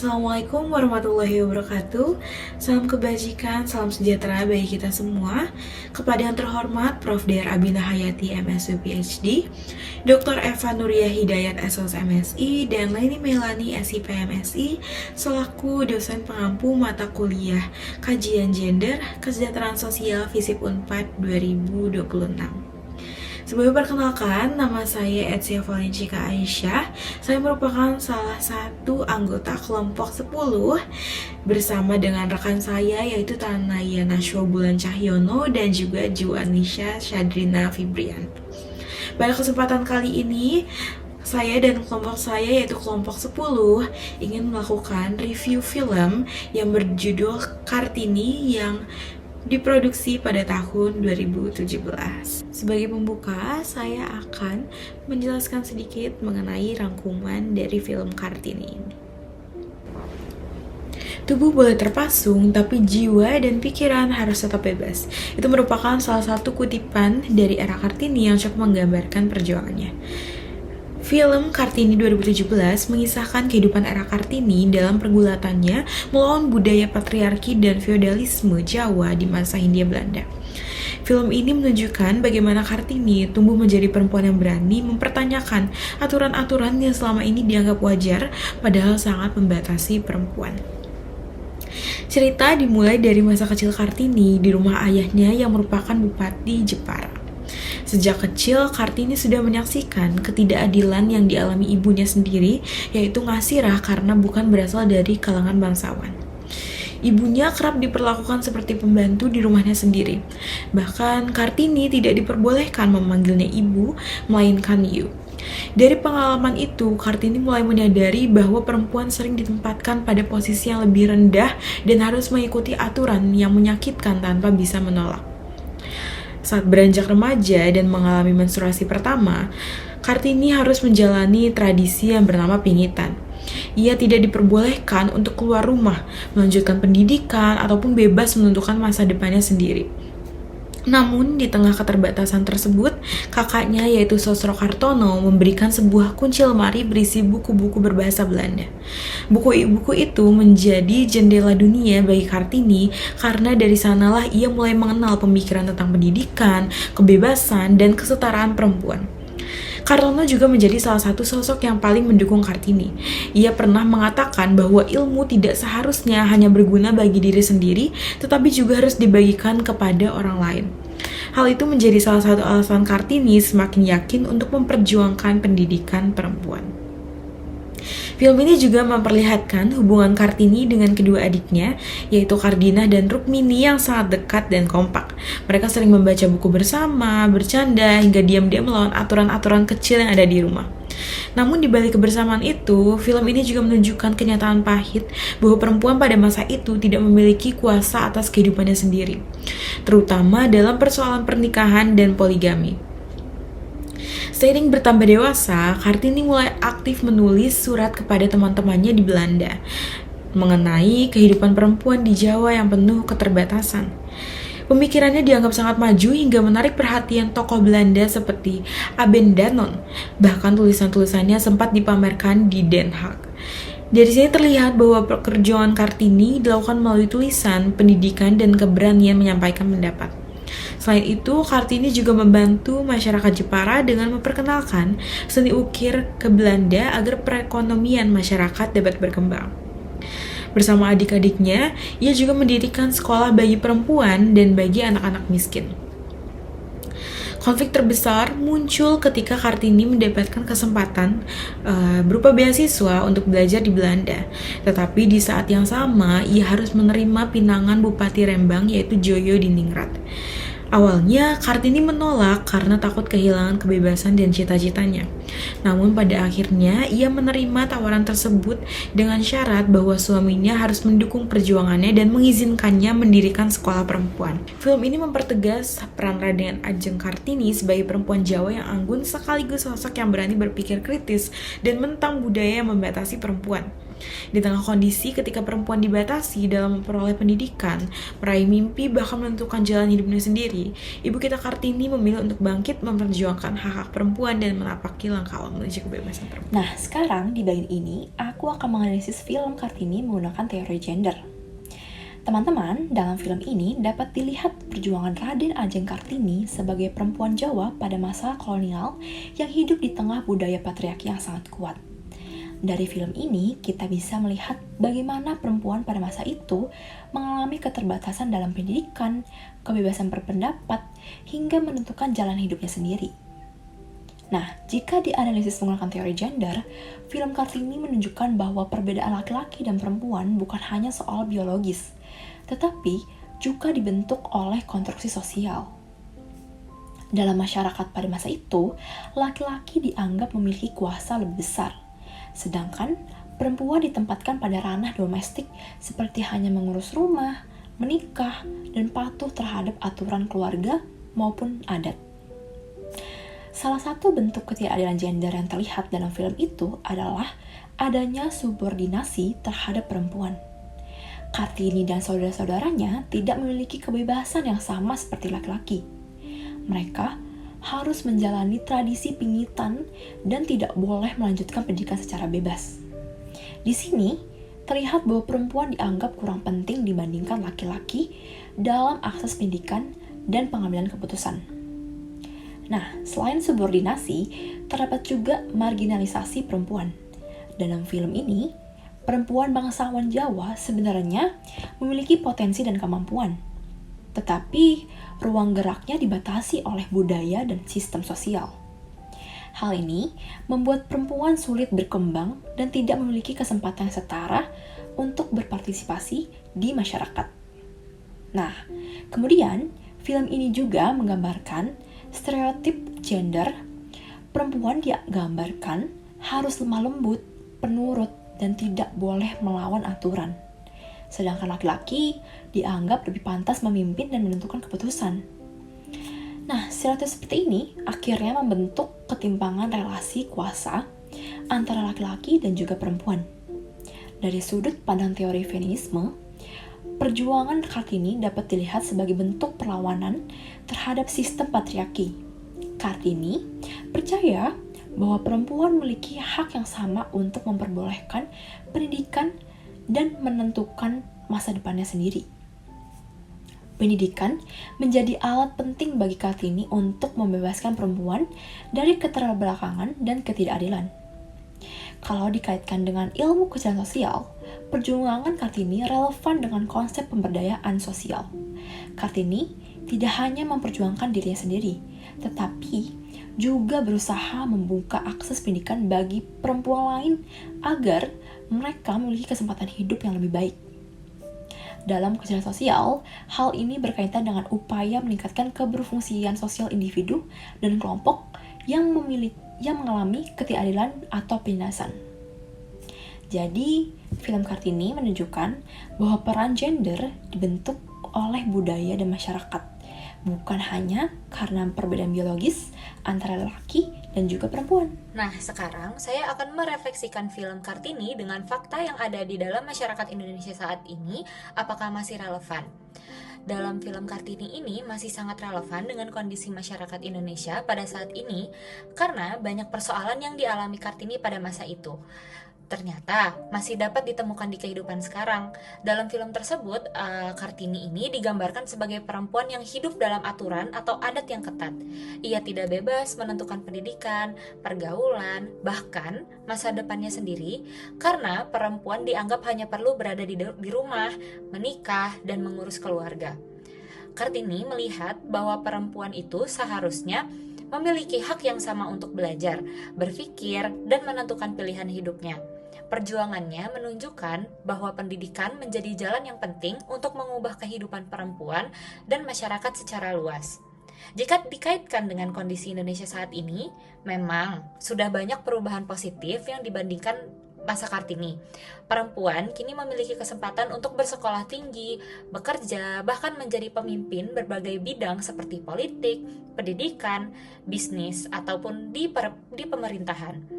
Assalamualaikum warahmatullahi wabarakatuh. Salam kebajikan, salam sejahtera bagi kita semua. Kepada yang terhormat Prof. Dr. Abinah Hayati MSc PhD, Dr. Eva Nuria Hidayat SOS MSI, dan Leni Melani SIP MSI selaku dosen pengampu mata kuliah Kajian Gender, Kesejahteraan Sosial FISIP Unpad 2026. Sebelum perkenalkan, nama saya Etsia Valencika Aisyah. Saya merupakan salah satu anggota kelompok 10 bersama dengan rekan saya yaitu Tanaya Nashwa Bulan Cahyono dan juga Juanisha Syadrina Fibrian. Pada kesempatan kali ini, saya dan kelompok saya yaitu kelompok 10 ingin melakukan review film yang berjudul Kartini yang diproduksi pada tahun 2017. Sebagai pembuka, saya akan menjelaskan sedikit mengenai rangkuman dari film Kartini ini. Tubuh boleh terpasung, tapi jiwa dan pikiran harus tetap bebas. Itu merupakan salah satu kutipan dari era Kartini yang cukup menggambarkan perjuangannya. Film Kartini 2017 mengisahkan kehidupan era Kartini dalam pergulatannya melawan budaya patriarki dan feodalisme Jawa di masa Hindia Belanda. Film ini menunjukkan bagaimana Kartini tumbuh menjadi perempuan yang berani mempertanyakan aturan-aturan yang selama ini dianggap wajar, padahal sangat membatasi perempuan. Cerita dimulai dari masa kecil Kartini di rumah ayahnya yang merupakan Bupati Jepara. Sejak kecil, Kartini sudah menyaksikan ketidakadilan yang dialami ibunya sendiri, yaitu ngasirah karena bukan berasal dari kalangan bangsawan. Ibunya kerap diperlakukan seperti pembantu di rumahnya sendiri. Bahkan, Kartini tidak diperbolehkan memanggilnya ibu, melainkan you. Dari pengalaman itu, Kartini mulai menyadari bahwa perempuan sering ditempatkan pada posisi yang lebih rendah dan harus mengikuti aturan yang menyakitkan tanpa bisa menolak. Saat beranjak remaja dan mengalami menstruasi pertama, Kartini harus menjalani tradisi yang bernama pingitan. Ia tidak diperbolehkan untuk keluar rumah, melanjutkan pendidikan, ataupun bebas menentukan masa depannya sendiri. Namun, di tengah keterbatasan tersebut, kakaknya yaitu Sosro Kartono memberikan sebuah kunci lemari berisi buku-buku berbahasa Belanda. Buku-buku itu menjadi jendela dunia bagi Kartini karena dari sanalah ia mulai mengenal pemikiran tentang pendidikan, kebebasan, dan kesetaraan perempuan. Kartono juga menjadi salah satu sosok yang paling mendukung Kartini. Ia pernah mengatakan bahwa ilmu tidak seharusnya hanya berguna bagi diri sendiri, tetapi juga harus dibagikan kepada orang lain. Hal itu menjadi salah satu alasan Kartini semakin yakin untuk memperjuangkan pendidikan perempuan. Film ini juga memperlihatkan hubungan Kartini dengan kedua adiknya, yaitu Kardinah dan Rukmini yang sangat dekat dan kompak. Mereka sering membaca buku bersama, bercanda, hingga diam-diam melawan aturan-aturan kecil yang ada di rumah. Namun di balik kebersamaan itu, film ini juga menunjukkan kenyataan pahit bahwa perempuan pada masa itu tidak memiliki kuasa atas kehidupannya sendiri, terutama dalam persoalan pernikahan dan poligami. Seiring bertambah dewasa, Kartini mulai aktif menulis surat kepada teman-temannya di Belanda mengenai kehidupan perempuan di Jawa yang penuh keterbatasan. Pemikirannya dianggap sangat maju hingga menarik perhatian tokoh Belanda seperti Abén Danon. Bahkan tulisan-tulisannya sempat dipamerkan di Den Haag. Dari sini terlihat bahwa perjuangan Kartini dilakukan melalui tulisan, pendidikan, dan keberanian menyampaikan pendapat. Selain itu, Kartini juga membantu masyarakat Jepara dengan memperkenalkan seni ukir ke Belanda agar perekonomian masyarakat dapat berkembang. Bersama adik-adiknya, ia juga mendirikan sekolah bagi perempuan dan bagi anak-anak miskin. Konflik terbesar muncul ketika Kartini mendapatkan kesempatan berupa beasiswa untuk belajar di Belanda. Tetapi di saat yang sama, ia harus menerima pinangan Bupati Rembang yaitu Joyo Diningrat. Awalnya, Kartini menolak karena takut kehilangan kebebasan dan cita-citanya. Namun pada akhirnya, ia menerima tawaran tersebut dengan syarat bahwa suaminya harus mendukung perjuangannya dan mengizinkannya mendirikan sekolah perempuan. Film ini mempertegas peran Raden Ajeng Kartini sebagai perempuan Jawa yang anggun sekaligus sosok yang berani berpikir kritis dan mentang budaya yang membatasi perempuan. Di tengah kondisi ketika perempuan dibatasi dalam memperoleh pendidikan, meraih mimpi, bahkan menentukan jalan hidupnya sendiri, Ibu kita Kartini memilih untuk bangkit memperjuangkan hak-hak perempuan dan menapaki langkah awal menuju kebebasan perempuan. Nah, sekarang di bagian ini, aku akan menganalisis film Kartini menggunakan teori gender. Teman-teman, dalam film ini dapat dilihat perjuangan Raden Ajeng Kartini sebagai perempuan Jawa pada masa kolonial yang hidup di tengah budaya patriarki yang sangat kuat. Dari film ini, kita bisa melihat bagaimana perempuan pada masa itu mengalami keterbatasan dalam pendidikan, kebebasan berpendapat, hingga menentukan jalan hidupnya sendiri. Nah, jika dianalisis menggunakan teori gender, film Kartini menunjukkan bahwa perbedaan laki-laki dan perempuan bukan hanya soal biologis, tetapi juga dibentuk oleh konstruksi sosial. Dalam masyarakat pada masa itu, laki-laki dianggap memiliki kuasa lebih besar, sedangkan perempuan ditempatkan pada ranah domestik seperti hanya mengurus rumah, menikah, dan patuh terhadap aturan keluarga maupun adat. Salah satu bentuk ketidakadilan gender yang terlihat dalam film itu adalah adanya subordinasi terhadap perempuan. Kartini dan saudara-saudaranya tidak memiliki kebebasan yang sama seperti laki-laki. Mereka harus menjalani tradisi pingitan dan tidak boleh melanjutkan pendidikan secara bebas. Di sini, terlihat bahwa perempuan dianggap kurang penting dibandingkan laki-laki dalam akses pendidikan dan pengambilan keputusan. Nah, selain subordinasi, terdapat juga marginalisasi perempuan. Dalam film ini, perempuan bangsawan Jawa sebenarnya memiliki potensi dan kemampuan, tetapi ruang geraknya dibatasi oleh budaya dan sistem sosial. Hal ini membuat perempuan sulit berkembang dan tidak memiliki kesempatan setara untuk berpartisipasi di masyarakat. Nah, kemudian film ini juga menggambarkan stereotip gender. Perempuan digambarkan harus lemah lembut, penurut, dan tidak boleh melawan aturan. Sedangkan laki-laki dianggap lebih pantas memimpin dan menentukan keputusan. Nah, stereotip seperti ini akhirnya membentuk ketimpangan relasi kuasa antara laki-laki dan juga perempuan. Dari sudut pandang teori feminisme, perjuangan Kartini dapat dilihat sebagai bentuk perlawanan terhadap sistem patriarki. Kartini percaya bahwa perempuan memiliki hak yang sama untuk memperbolehkan pendidikan dan menentukan masa depannya sendiri. Pendidikan menjadi alat penting bagi Kartini untuk membebaskan perempuan dari keterbelakangan dan ketidakadilan. Kalau dikaitkan dengan ilmu kejahatan sosial, perjuangan Kartini relevan dengan konsep pemberdayaan sosial. Kartini tidak hanya memperjuangkan dirinya sendiri, tetapi juga berusaha membuka akses pendidikan bagi perempuan lain agar mereka memiliki kesempatan hidup yang lebih baik. Dalam kejahatan sosial, hal ini berkaitan dengan upaya meningkatkan keberfungsian sosial individu dan kelompok yang mengalami ketidakadilan atau penindasan. Jadi, film Kartini menunjukkan bahwa peran gender dibentuk oleh budaya dan masyarakat, bukan hanya karena perbedaan biologis antara laki dan juga perempuan. Nah, sekarang saya akan merefleksikan film Kartini dengan fakta yang ada di dalam masyarakat Indonesia saat ini, apakah masih relevan. Dalam film Kartini ini masih sangat relevan dengan kondisi masyarakat Indonesia pada saat ini karena banyak persoalan yang dialami Kartini pada masa itu. Ternyata masih dapat ditemukan di kehidupan sekarang. Dalam film tersebut, Kartini ini digambarkan sebagai perempuan yang hidup dalam aturan atau adat yang ketat. Ia tidak bebas menentukan pendidikan, pergaulan, bahkan masa depannya sendiri, karena perempuan dianggap hanya perlu berada di rumah, menikah, dan mengurus keluarga. Kartini melihat bahwa perempuan itu seharusnya memiliki hak yang sama untuk belajar, berpikir, dan menentukan pilihan hidupnya. Perjuangannya menunjukkan bahwa pendidikan menjadi jalan yang penting untuk mengubah kehidupan perempuan dan masyarakat secara luas. Jika dikaitkan dengan kondisi Indonesia saat ini, memang sudah banyak perubahan positif yang dibandingkan masa Kartini. Perempuan kini memiliki kesempatan untuk bersekolah tinggi, bekerja, bahkan menjadi pemimpin berbagai bidang seperti politik, pendidikan, bisnis, ataupun di pemerintahan.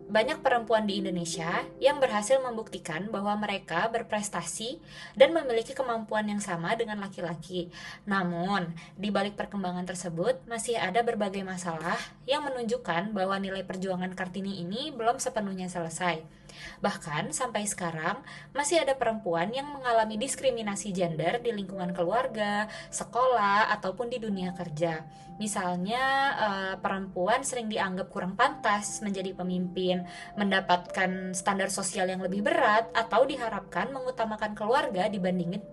banyak perempuan di Indonesia yang berhasil membuktikan bahwa mereka berprestasi dan memiliki kemampuan yang sama dengan laki-laki. Namun, di balik perkembangan tersebut, masih ada berbagai masalah yang menunjukkan bahwa nilai perjuangan Kartini ini belum sepenuhnya selesai. Bahkan, sampai sekarang, masih ada perempuan yang mengalami diskriminasi gender di lingkungan keluarga, sekolah, ataupun di dunia kerja. Misalnya, perempuan sering dianggap kurang pantas menjadi pemimpin, mendapatkan standar sosial yang lebih berat, atau diharapkan mengutamakan keluarga dibandingin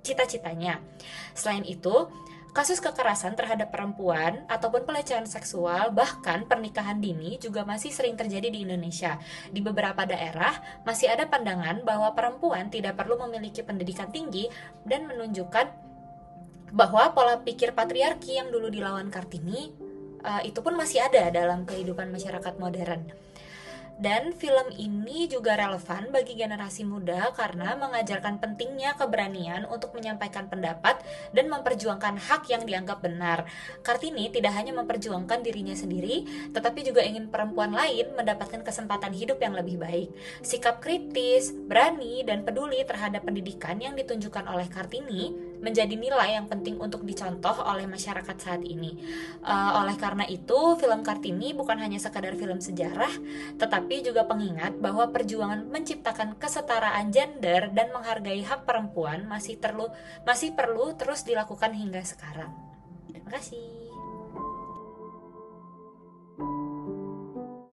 cita-citanya. Selain itu, kasus kekerasan terhadap perempuan ataupun pelecehan seksual, bahkan pernikahan dini juga masih sering terjadi di Indonesia. Di beberapa daerah, masih ada pandangan bahwa perempuan tidak perlu memiliki pendidikan tinggi dan menunjukkan bahwa pola pikir patriarki yang dulu dilawan Kartini itu pun masih ada dalam kehidupan masyarakat modern. Dan film ini juga relevan bagi generasi muda karena mengajarkan pentingnya keberanian untuk menyampaikan pendapat dan memperjuangkan hak yang dianggap benar. Kartini tidak hanya memperjuangkan dirinya sendiri, tetapi juga ingin perempuan lain mendapatkan kesempatan hidup yang lebih baik. Sikap kritis, berani, dan peduli terhadap pendidikan yang ditunjukkan oleh Kartini menjadi nilai yang penting untuk dicontoh oleh masyarakat saat ini. Oleh karena itu, film Kartini bukan hanya sekadar film sejarah, tetapi juga pengingat bahwa perjuangan menciptakan kesetaraan gender dan menghargai hak perempuan masih perlu terus dilakukan hingga sekarang. Terima kasih.